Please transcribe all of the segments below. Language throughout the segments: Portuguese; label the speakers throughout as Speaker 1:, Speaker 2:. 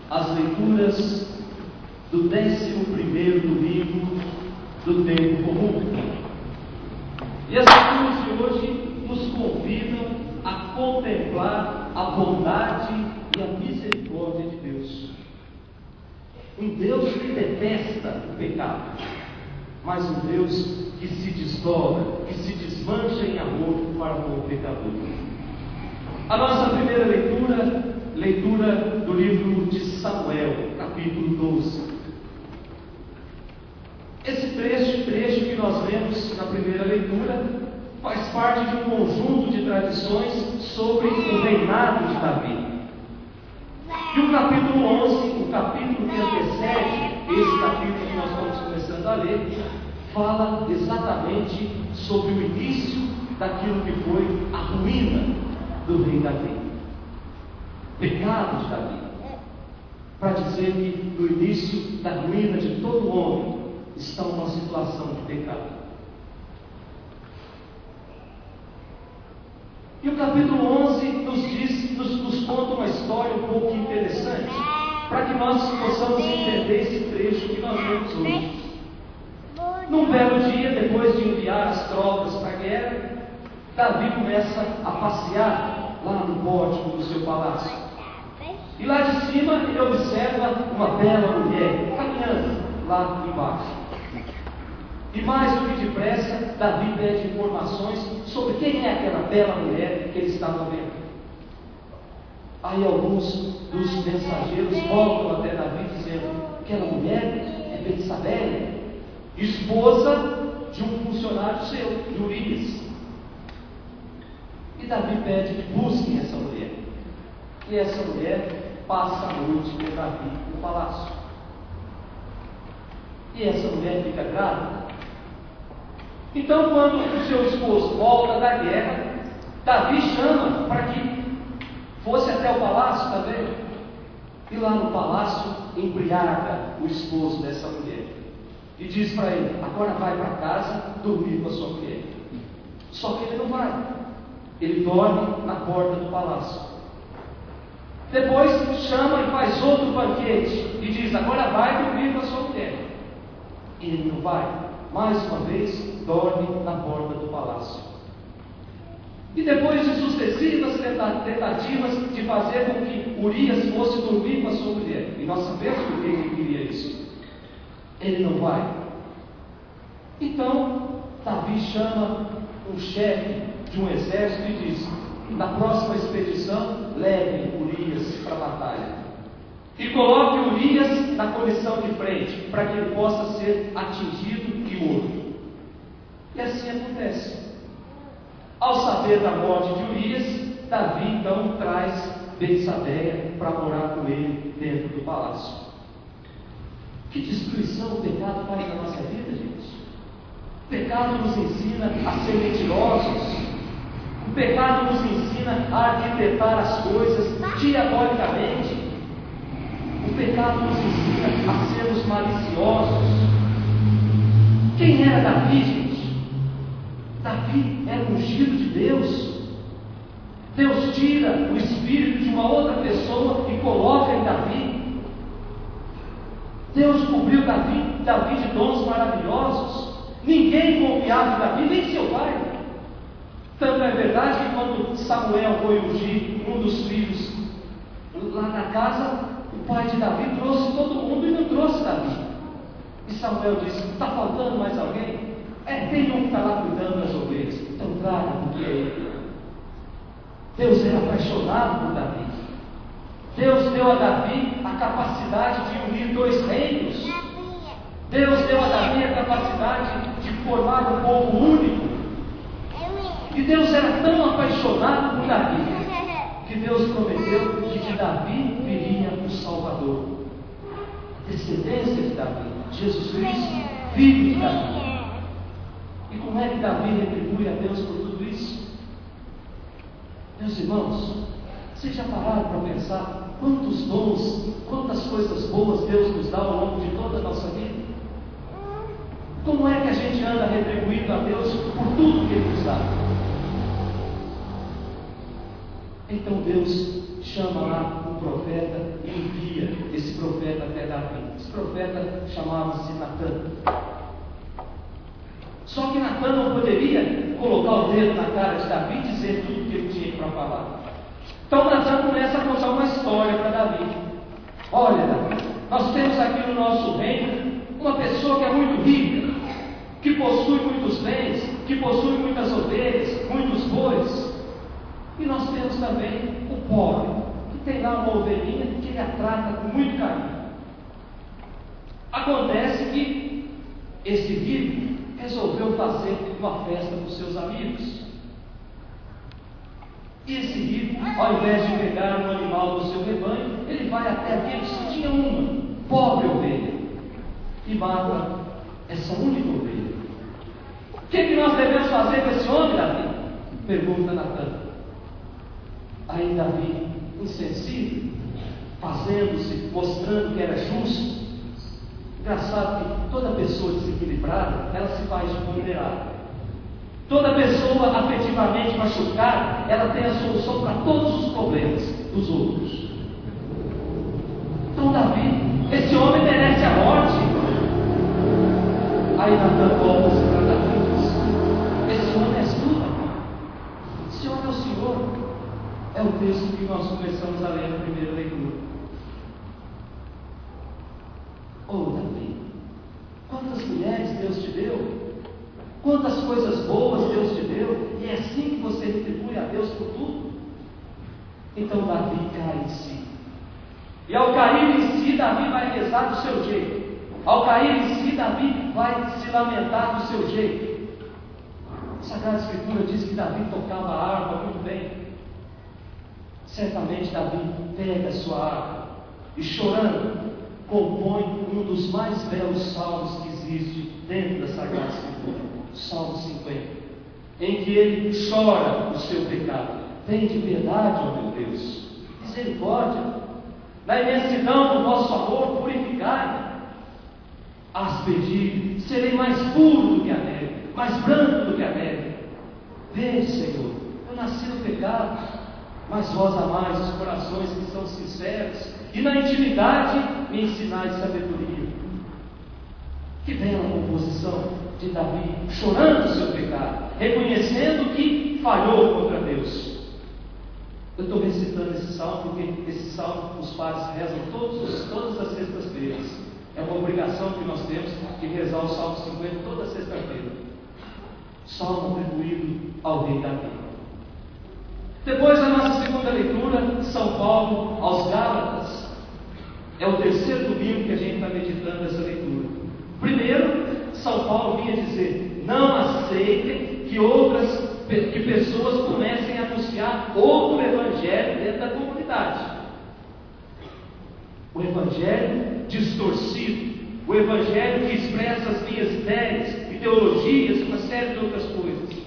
Speaker 1: as leituras do 11º domingo do tempo comum. E as leituras de hoje nos convidam a contemplar a bondade e a misericórdia de Deus. Um Deus que detesta o pecado, mas um Deus que se desdobra, que se desmancha em amor para com o pecador. A nossa primeira leitura do livro de Samuel, capítulo 12. Esse trecho que nós lemos na primeira leitura faz parte de um conjunto de tradições sobre o reinado de Davi. E o capítulo 11, o capítulo que antecede esse capítulo que nós estamos começando a ler, fala exatamente sobre o início daquilo que foi a ruína do rei Davi. Pecado de Davi. Para dizer que no início da ruína de todo homem está uma situação de pecado. E o capítulo 11 nos conta uma história um pouco interessante, para que nós possamos entender esse trecho que nós lemos hoje. Num belo dia, depois de enviar as tropas para a guerra, Davi começa a passear lá no pórtico do seu palácio. E lá de cima ele observa uma bela mulher caminhando lá embaixo. E mais do que depressa, Davi pede informações sobre quem é aquela bela mulher que ele estava vendo. Aí alguns dos mensageiros voltam até Davi dizendo: aquela mulher é Betsabé, esposa de um funcionário seu, de Urias. E Davi pede que busquem essa mulher. E essa mulher passa a noite com Davi no palácio. E essa mulher fica grávida. Então, quando o seu esposo volta da guerra, Davi chama para que fosse até o palácio, está vendo? E lá no palácio embriaga o esposo dessa mulher. E diz para ele: agora vai para casa dormir com a sua mulher. Só que ele não vai. Ele dorme na porta do palácio. Depois chama e faz outro banquete e diz: agora vai dormir com a sua mulher. E ele não vai. Mais uma vez, dorme na porta do palácio. E depois de sucessivas tentativas de fazer com que Urias fosse dormir com a sua mulher, e nós sabemos por que ele queria isso, ele não vai. Então, Davi chama um chefe de um exército e diz: na próxima expedição, leve Urias para a batalha. E coloque Urias na comissão de frente, para que ele possa ser atingido e morto. E assim acontece. Ao saber da morte de Urias, Davi então traz Betsabé para morar com ele dentro do palácio. Que destruição o pecado faz na nossa vida, gente. O pecado nos ensina a ser mentirosos. O pecado nos ensina a arquitetar as coisas diabolicamente. O pecado nos ensina a sermos maliciosos. Quem era Davi, gente? Davi era ungido de Deus. Deus tira o espírito de uma outra pessoa e coloca em Davi. Deus cobriu Davi de dons maravilhosos. Ninguém confiava em Davi, nem seu pai. Tanto é verdade que quando Samuel foi ungir um dos filhos lá na casa, o pai de Davi trouxe todo mundo e não trouxe Davi. E Samuel disse: está faltando mais alguém? Tem um que está lá cuidando das ovelhas. Então traga, porque é ele. Deus era apaixonado por Davi. Deus deu a Davi a capacidade de unir dois reinos. Deus deu a Davi a capacidade de formar um povo único. E Deus era tão apaixonado por Davi, que Deus prometeu que de Davi viria o Salvador. A descendência de Davi, Jesus Cristo, filho de Davi. E como é que Davi retribui a Deus por tudo isso? Meus irmãos, vocês já pararam para pensar quantos dons, quantas coisas boas Deus nos dá ao longo de toda a nossa vida? Como é que a gente anda retribuindo a Deus por tudo que Ele nos dá? Então Deus chama lá o profeta chamava-se Natã. Só que Natã não poderia colocar o dedo na cara de Davi e dizer tudo o que ele tinha para falar. Então Natã começa a contar uma história para Davi. Olha, Davi, nós temos aqui no nosso reino uma pessoa que é muito rica, que possui muitos bens, que possui muitas ovelhas, muitos bois. E nós temos também o pobre, que tem lá uma ovelhinha que ele a trata com muito carinho. Acontece que esse rico resolveu fazer uma festa para os seus amigos. E esse rico, ao invés de pegar um animal do seu rebanho, ele vai até aqueles que tinham uma pobre ovelha e mata essa única ovelha. O que nós devemos fazer com esse homem, Davi? Pergunta Natã. Aí Davi, insensível, fazendo-se, mostrando que era justo. Engraçado que toda pessoa desequilibrada, ela se faz de ponderada. Toda pessoa afetivamente machucada, ela tem a solução para todos os problemas dos outros. Então Davi, esse homem merece a morte. Aí Natã volta-se para Davi e diz: esse homem és tu, Davi. Esse homem é o Senhor. É o texto que nós começamos a ler na primeira leitura. Davi, quantas mulheres Deus te deu, quantas coisas boas Deus te deu, e é assim que você retribui a Deus por tudo? Então Davi cai em si, e ao cair em si, Davi vai rezar do seu jeito, ao cair em si, Davi vai se lamentar do seu jeito. A Sagrada Escritura diz que Davi tocava a harpa muito bem. Certamente Davi pega a sua harpa e, chorando, compõe um dos mais belos salmos que existe dentro da Sagrada Escritura, o Salmo 50, em que ele chora o seu pecado. Tende piedade, ó meu Deus, misericórdia, na imensidão do vosso amor, purificai-me. As pedir, serei mais puro do que a neve, mais branco do que a neve. Veja, Senhor, eu nasci no pecado, mas vós amais os corações que são sinceros, e na intimidade me ensinais sabedoria. Que bela composição de Davi, chorando o seu pecado, reconhecendo que falhou contra Deus. Eu estou recitando esse salmo porque esse salmo os padres rezam todas as sextas-feiras. É uma obrigação que nós temos de rezar o Salmo 50 toda sexta-feira. Salmo atribuído ao rei Davi. Depois da nossa segunda leitura, São Paulo aos Gálatas. É o terceiro domingo que a gente está meditando essa leitura. Primeiro, São Paulo vinha dizer: não aceitem que pessoas comecem a anunciar outro evangelho dentro da comunidade. O evangelho distorcido, o evangelho que expressa as minhas ideias, ideologias, uma série de outras coisas.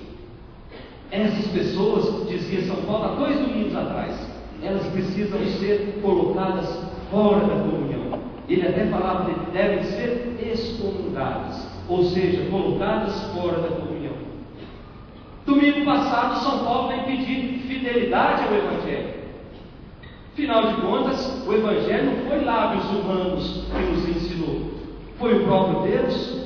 Speaker 1: Essas pessoas, dizia São Paulo há 2 domingos atrás, elas precisam ser colocadas fora da comunhão. Ele até falava que devem ser excomungadas, ou seja, colocadas fora da comunhão. Domingo passado, São Paulo vem pedir fidelidade ao Evangelho. Afinal de contas, o Evangelho não foi lábios humanos que nos ensinou, foi o próprio Deus.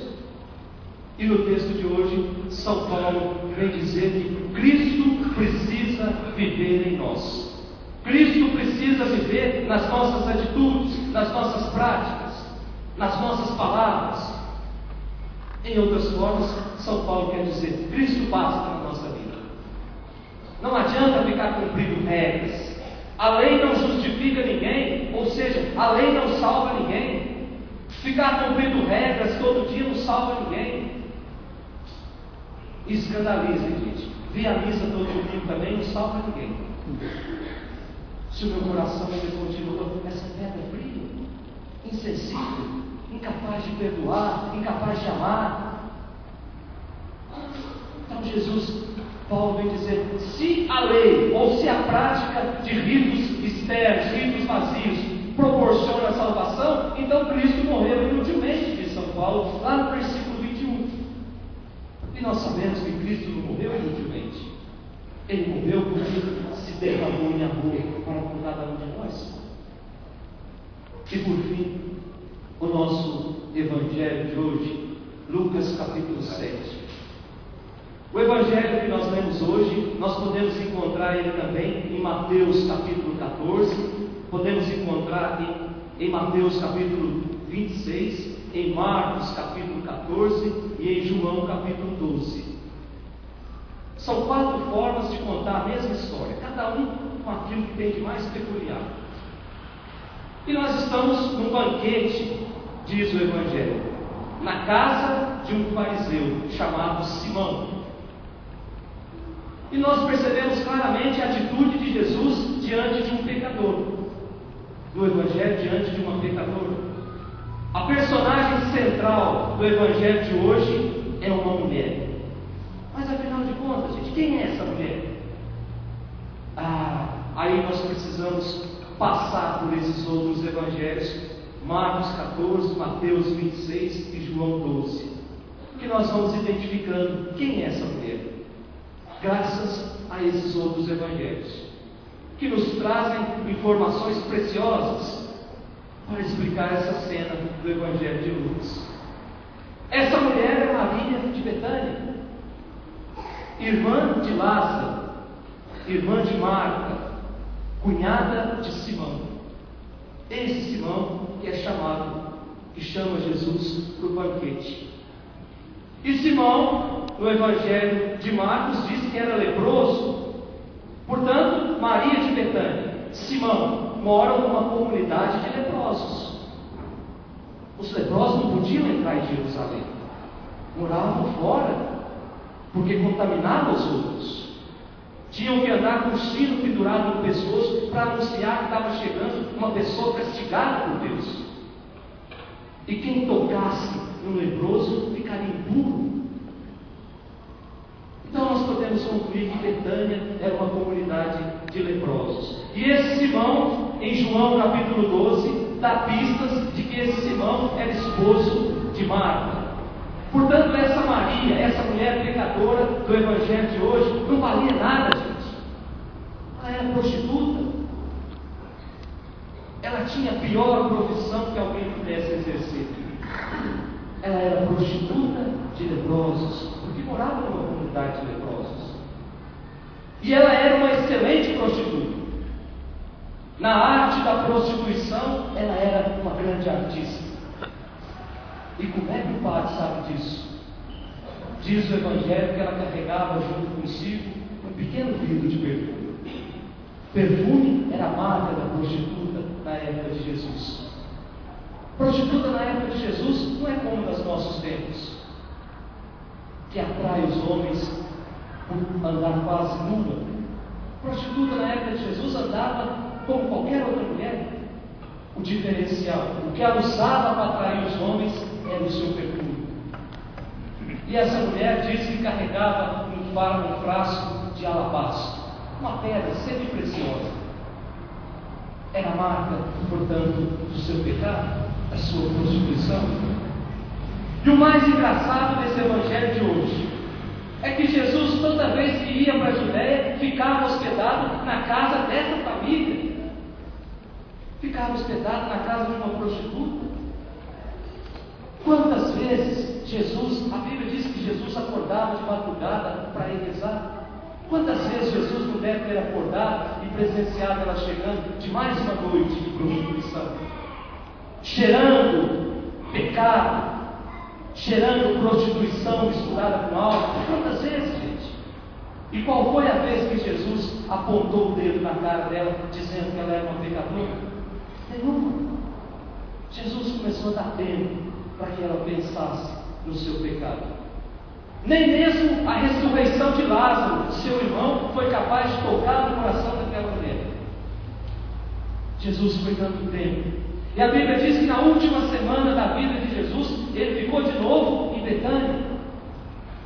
Speaker 1: E no texto de hoje, São Paulo vem dizer que Cristo precisa viver em nós. Cristo precisa viver nas nossas atitudes, nas nossas práticas, nas nossas palavras. Em outras formas, São Paulo quer dizer: Cristo basta na nossa vida. Não adianta ficar cumprindo regras. A lei não justifica ninguém, ou seja, a lei não salva ninguém. Ficar cumprindo regras todo dia não salva ninguém. Escandaliza, gente. Vir à missa todo domingo também não salva ninguém. Se o meu coração ainda continua essa pedra fria, insensível, incapaz de perdoar, incapaz de amar. Então Paulo vem dizer: se a lei, ou se a prática de ritos externos, ritos vazios, proporciona a salvação, então Cristo morreu inutilmente, diz São Paulo, lá no versículo 21. E nós sabemos que Cristo não morreu inutilmente. Ele morreu porque se derramou em amor para com cada um de nós. E por fim, o nosso Evangelho de hoje, Lucas capítulo 7. O Evangelho que nós lemos hoje, nós podemos encontrar ele também em Mateus capítulo 14, podemos encontrar em Mateus capítulo 26, em Marcos capítulo 14 e em João capítulo 12. São 4 formas de contar a mesma história, cada um com aquilo que tem de mais peculiar. E nós estamos num banquete, diz o Evangelho, na casa de um fariseu chamado Simão. E nós percebemos claramente a atitude de Jesus diante de um pecador, do Evangelho diante de uma pecadora. A personagem central do Evangelho de hoje é uma mulher. Mas afinal de contas, gente, quem é essa mulher? Aí nós precisamos passar por esses outros evangelhos, Marcos 14, Mateus 26 e João 12, que nós vamos identificando quem é essa mulher, graças a esses outros evangelhos, que nos trazem informações preciosas para explicar essa cena do Evangelho de Lucas. Essa mulher é Maria de Betânia, irmã de Lázaro, irmã de Marta, cunhada de Simão. Esse Simão que chama Jesus para o banquete. E Simão, no Evangelho de Marcos, diz que era leproso. Portanto, Maria de Betânia, Simão, moram numa comunidade de leprosos. Os leprosos não podiam entrar em Jerusalém, moravam fora, porque contaminavam os outros. Tinham que andar com um sino pendurado no pescoço para anunciar que estava chegando uma pessoa castigada por Deus. E quem tocasse no leproso ficaria impuro. Então nós podemos concluir que Betânia era uma comunidade de leprosos. E esse Simão, em João capítulo 12, dá pistas de que esse Simão era esposo de Marta. Portanto, essa Maria, essa mulher pecadora do Evangelho de hoje, não valia nada, gente. Ela era prostituta. Ela tinha a pior profissão que alguém pudesse exercer. Ela era prostituta de leprosos, porque morava numa comunidade de leprosos. E ela era uma excelente prostituta. Na arte da prostituição, ela era uma grande artista. E como é que o padre sabe disso? Diz o Evangelho que ela carregava junto consigo um pequeno vidro de perfume. Perfume era a marca da prostituta na época de Jesus. Prostituta na época de Jesus não é como nos nossos tempos, que atrai os homens por andar quase nua. Prostituta na época de Jesus andava como qualquer outra mulher. O diferencial, o que ela usava para atrair os homens era o seu perfume. E essa mulher diz que carregava um frasco de alabastro, uma pedra sempre preciosa. Era a marca, portanto, do seu pecado, da sua prostituição. E o mais engraçado desse Evangelho de hoje é que Jesus, toda vez que ia para a Judéia, ficava hospedado na casa dessa família. Ficava hospedado na casa de uma prostituta. Quantas vezes a Bíblia diz que Jesus acordava de madrugada para ir rezar? Quantas vezes Jesus não deve ter acordado e presenciado ela chegando de mais uma noite de prostituição? Cheirando pecado, cheirando prostituição misturada com álcool. Quantas vezes, gente? E qual foi a vez que Jesus apontou o dedo na cara dela, dizendo que ela era uma pecadora? Nenhuma. Jesus começou a dar tempo para que ela pensasse no seu pecado. Nem mesmo a ressurreição de Lázaro, seu irmão, foi capaz de tocar no coração daquela mulher. Jesus foi dando tempo. E a Bíblia diz que na última semana da vida de Jesus, ele ficou de novo em Betânia.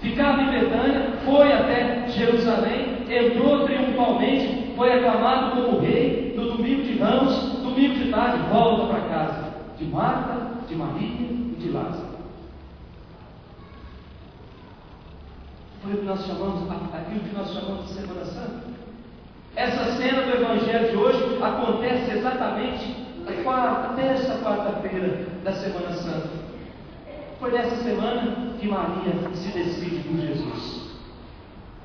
Speaker 1: Ficava em Betânia, foi até Jerusalém, entrou triunfalmente, foi aclamado como rei no domingo de Ramos, domingo de tarde, volta para casa de Marta, de Maria e de Lázaro. Foi o que nós chamamos, aquilo que nós chamamos de Semana Santa. Essa cena do Evangelho de hoje acontece exatamente terça, quarta-feira da Semana Santa. Foi nessa semana que Maria se decide por Jesus.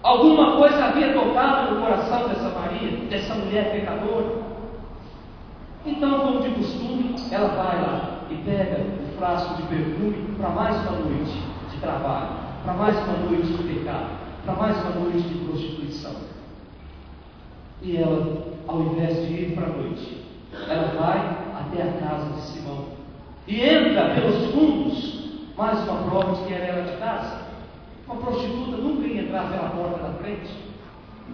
Speaker 1: Alguma coisa havia tocado no coração dessa Maria, dessa mulher pecadora. Então, como de costume, ela vai lá e pega o frasco de perfume para mais uma noite de trabalho, para mais uma noite de pecado, para mais uma noite de prostituição. E ela, ao invés de ir para a noite, ela vai até a casa de Simão e entra pelos fundos. Mais uma prova de que era ela de casa. Uma prostituta nunca ia entrar pela porta da frente.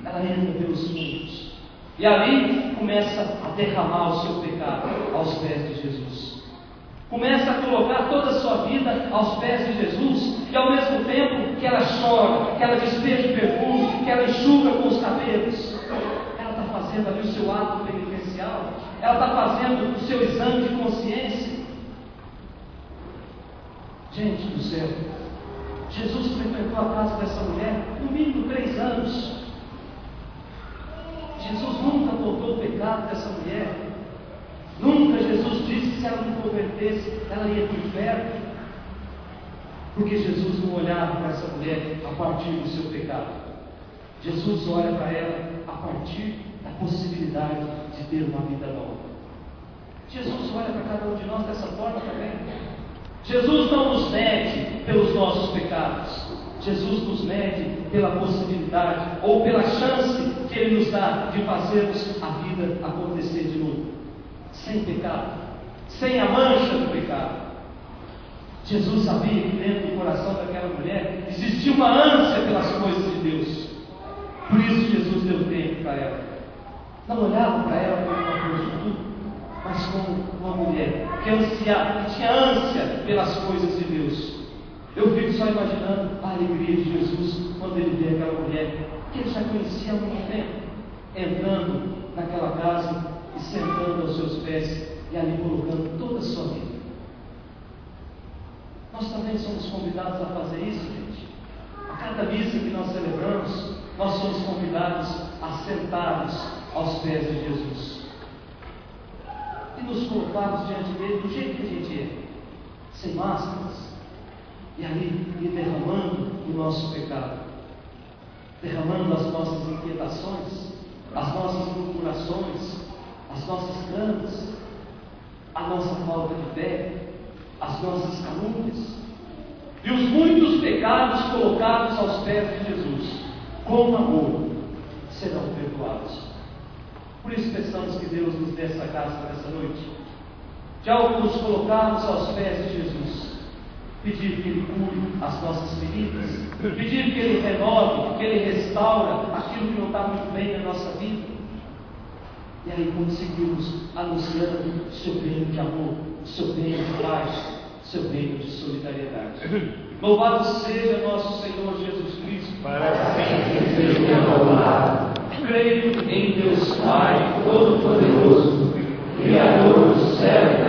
Speaker 1: Ela entra pelos fundos e ali começa a derramar o seu pecado aos pés de Jesus. Começa a colocar toda a sua vida aos pés de Jesus. E ao mesmo tempo que ela chora, que ela despeja perfume, que ela enxuga com os cabelos, ela está fazendo ali o seu ato penitencial. Ela está fazendo o seu exame de consciência. Gente do céu, Jesus frequentou a casa dessa mulher no mínimo 3 anos. Jesus nunca apontou o pecado dessa mulher. Nunca Jesus disse que se ela não convertesse, ela ia para o inferno. Porque Jesus não olhava para essa mulher a partir do seu pecado. Jesus olha para ela a partir da possibilidade de ter uma vida nova. Jesus olha para cada um de nós dessa forma também. Jesus não nos mede pelos nossos pecados. Jesus nos mede pela possibilidade ou pela chance que Ele nos dá de fazermos a vida acontecer de novo, sem pecado, sem a mancha do pecado. Jesus sabia que dentro do coração daquela mulher existia uma ânsia pelas coisas de Deus. Por isso Jesus deu tempo para ela. Não olhava para ela como uma prostituta, mas como uma mulher que tinha ânsia pelas coisas de Deus. Eu fico só imaginando a alegria de Jesus quando ele vê aquela mulher que ele já conhecia há muito tempo, entrando naquela casa e sentando aos seus pés e ali colocando toda a sua vida. Nós também somos convidados a fazer isso, gente. A cada missa que nós celebramos, nós somos convidados a sentar-nos aos pés de Jesus e nos colocarmos diante dele do jeito que a gente é, sem máscaras, e ali ir derramando o nosso pecado, derramando as nossas inquietações, as nossas murmurações, as nossas dramas, a nossa falta de fé, as nossas calúnias e os muitos pecados colocados aos pés de Jesus, com amor, serão perdoados. Por isso peçamos que Deus nos dê essa graça nessa noite, de ao nos colocarmos aos pés de Jesus, pedir que Ele cure as nossas feridas, pedir que Ele renove, que Ele restaura aquilo que não está muito bem na nossa vida, e aí conseguimos anunciando o seu reino de amor, o seu reino de paz, o seu reino de solidariedade. Louvado seja nosso Senhor Jesus Cristo,
Speaker 2: para sempre seja louvado.
Speaker 1: Creio em Deus Pai Todo-Poderoso, Criador do céu